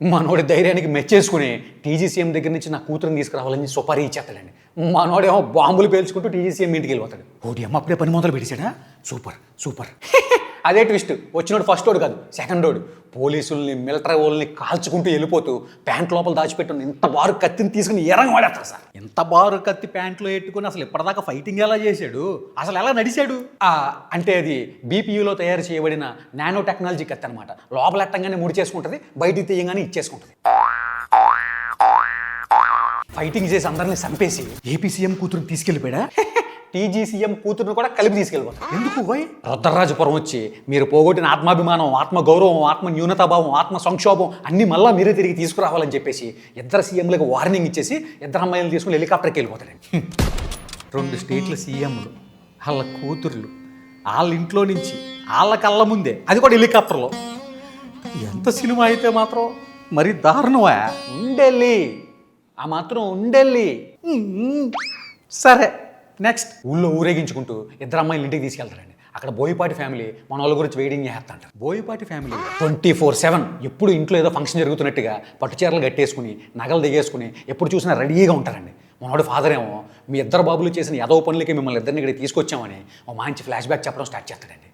మనోడి ధైర్యానికి మెచ్చేసుకుని టీజీసీఎం దగ్గర నుంచి నా కూతురుని తీసుకురావాలని సుపారీ ఇచ్చేస్తాడండి. మనోడేమో బాంబులు పేల్చుకుంటూ టీజీసీఎం ఇంటికి వెళ్ళిపోతాడు. ఓడి అమ్మ అప్పుడే పని మొదలు పెట్టేశాడా? Super super. అదే ట్విస్ట్. వచ్చినోడు ఫస్ట్ ఓడు కాదు, సెకండ్ ఓడు. పోలీసుల్ని మిలిటరీ వాళ్ళని కాల్చుకుంటూ వెళ్ళిపోతూ ప్యాంట్ లోపల దాచిపెట్టుకుని ఇంత బారు కత్తిని తీసుకుని ఎరంగ వాడేస్తారు సార్. ఇంత బారు కత్తి ప్యాంట్లో ఎట్టుకుని అసలు ఇప్పటిదాకా ఫైటింగ్ ఎలా చేశాడు, అసలు ఎలా నడిచాడు? అంటే అది బీపీయూలో తయారు చేయబడిన నానో టెక్నాలజీ కత్తి అనమాట. లోపల ఎట్టంగానే ముడి చేసుకుంటుంది, బయటికి తీయంగానే ఇచ్చేసుకుంటుంది. ఫైటింగ్ చేసి అందరిని చంపేసి ఏపీ సీఎం కూతురుని తీసుకెళ్ళిపోయాడా? టీజీసీఎం కూతురుని కూడా కలిపి తీసుకెళ్ళిపోతారు. ఎందుకు పోయి రుద్రరాజపురం వచ్చి మీరు పోగొట్టిన ఆత్మాభిమానం, ఆత్మ గౌరవం, ఆత్మ న్యూనతాభావం, ఆత్మ సంక్షోభం అన్నీ మళ్ళీ మీరే తిరిగి తీసుకురావాలని చెప్పేసి ఇద్దరు సీఎంలకు వార్నింగ్ ఇచ్చేసి ఇద్దరు అమ్మాయిలు తీసుకుని హెలికాప్టర్కి వెళ్ళిపోతాడండి. 2 స్టేట్ల సీఎంలు, వాళ్ళ కూతుర్లు, వాళ్ళ ఇంట్లో నుంచి వాళ్ళ కళ్ళ ముందే, అది కూడా హెలికాప్టర్లో. ఎంత సినిమా అయితే మాత్రం మరి దారుణమా? ఉండెళ్ళి ఆ మాత్రం ఉండెళ్ళి. సరే నెక్స్ట్ ఊళ్ళో ఊరేగించుకుంటూ ఇద్దరు అమ్మాయిలు ఇంటికి తీసుకెళ్తారండి. అక్కడ బోయపాటి ఫ్యామిలీ మన వాళ్ళ గురించి వెయిటింగ్ చేస్తాంటారు. బోయపాటి ఫ్యామిలీ 24/7 ఎప్పుడు ఇంట్లో ఏదో ఫంక్షన్ జరుగుతున్నట్టుగా పట్టుచీరలు కట్టేసుకుని నగలు దిగేసుకుని ఎప్పుడు చూసినా రెడీగా ఉంటారండి. మనోడు ఫాదర్ ఏమో మీ ఇద్దరు బాబులు చేసిన ఏదో పనులకి మిమ్మల్ని ఇద్దరిని ఇక్కడ తీసుకొచ్చామని ఓ మంచి ఫ్లాష్ బ్యాక్ చెప్పడం స్టార్ట్ చేస్తాడండి.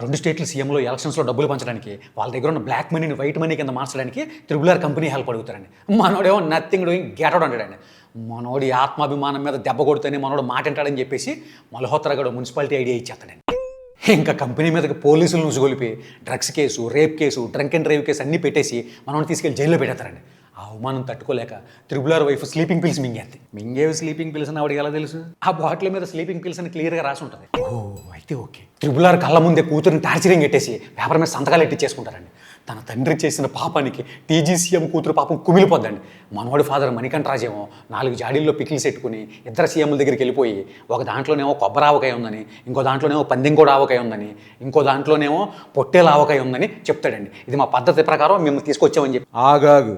2 స్టేట్ల సీఎంలో ఎలక్షన్స్లో డబ్బులు పంచడానికి వాళ్ళ దగ్గర ఉన్న బ్లాక్ మనీని వైట్ మనీ కింద మార్చడానికి త్రిబుల్ ఆర్ కంపెనీ హెల్ప్ అడుగుతారండి. మనోడేమో నథింగ్ డూయింగ్ గెట్ అవుట్ అంటాడండి. మనోడి ఆత్మాభిమానం మీద దెబ్బ కొడితేనే మనోడు మాట అంటాడని చెప్పేసి మల్హోత్రా గడు మున్సిపాలిటీ ఐడియా ఇచ్చేస్తాడండి. ఇంకా కంపెనీ మీదకి పోలీసులు నుసుగొలిపి drugs case, rape case, drunk and drive case అన్నీ పెట్టేసి మనోడిని తీసుకెళ్ళి జైల్లో పెట్టేస్తారండి. ఆ అవమానం తట్టుకోలేక triple R wife sleeping pills మింగేది. మింగేవి స్లీపింగ్ పిల్స్ అని ఆవిడకి ఎలా తెలుసు? ఆ బాటిల్ మీద స్లీపింగ్ పిల్స్ అని క్లియర్గా రాసి ఉంటుంది. అయితే ఓకే. త్రిబుల్ ఆర్ కళ్ళ ముందే కూతురుని టార్చరింగ్ పెట్టేసి పేపర్ మీద సంతకాలు ఎట్టించేసుకుంటారండి. తన తండ్రి చేసిన పాపానికి టీజీసీఎం కూతురు పాపం కుమిలిపోద్దండి. మనవాడి ఫాదర్ మణికంఠరాజేమో 4 జాడీల్లో పికిల్స్ పెట్టుకుని ఇద్దరు సీఎంల దగ్గరికి వెళ్ళిపోయి ఒక దాంట్లోనేమో కొబ్బరి ఆవకాయ ఉందని, ఇంకో దాంట్లోనేమో పందెంకోడ ఆవకాయ ఉందని, ఇంకో దాంట్లోనేమో పొట్టేల ఆవకాయ ఉందని చెప్తాడండి. ఇది మా పద్ధతి ప్రకారం మేము తీసుకొచ్చామని చెప్పి. ఆగాగు,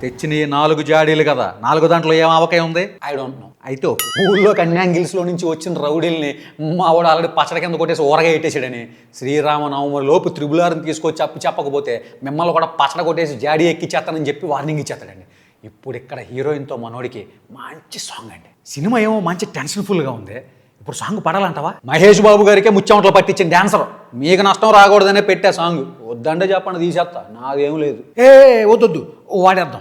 తెచ్చిన 4 జాడీలు కదా, 4 దాంట్లో ఏం ఆవకాయ ఉంది? I don't know. అయితే ఊళ్ళో కన్యాంగిల్స్లో నుంచి వచ్చిన రౌడీల్ని మా వాడు ఆల్రెడీ పచ్చడి కింద కొట్టేసి ఊరగా పెట్టేసాడని శ్రీరామనవమి లోపు త్రిబుల్ ఆర్ని తీసుకొచ్చి అప్పు చెప్పకపోతే మిమ్మల్ని కూడా పచ్చడి కొట్టేసి జాడీ ఎక్కిచ్చేస్తానని చెప్పి వార్నింగ్ ఇచ్చేస్తాడండి. ఇప్పుడు ఇక్కడ హీరోయిన్తో మనోడికి మంచి సాంగ్ అండి. సినిమా ఏమో మంచి టెన్షన్ఫుల్గా ఉంది. ఇప్పుడు సాంగ్ పడాలంటావా? మహేష్ బాబు గారికే ముచ్చెమటలు పట్టించిన డాన్సర్, మీకు నష్టం రాకూడదనే పెట్టే సాంగ్. వద్దంటే చెప్పండి తీసేస్తా, నాదేం లేదు. వద్దొద్దు వాడేద్దాం.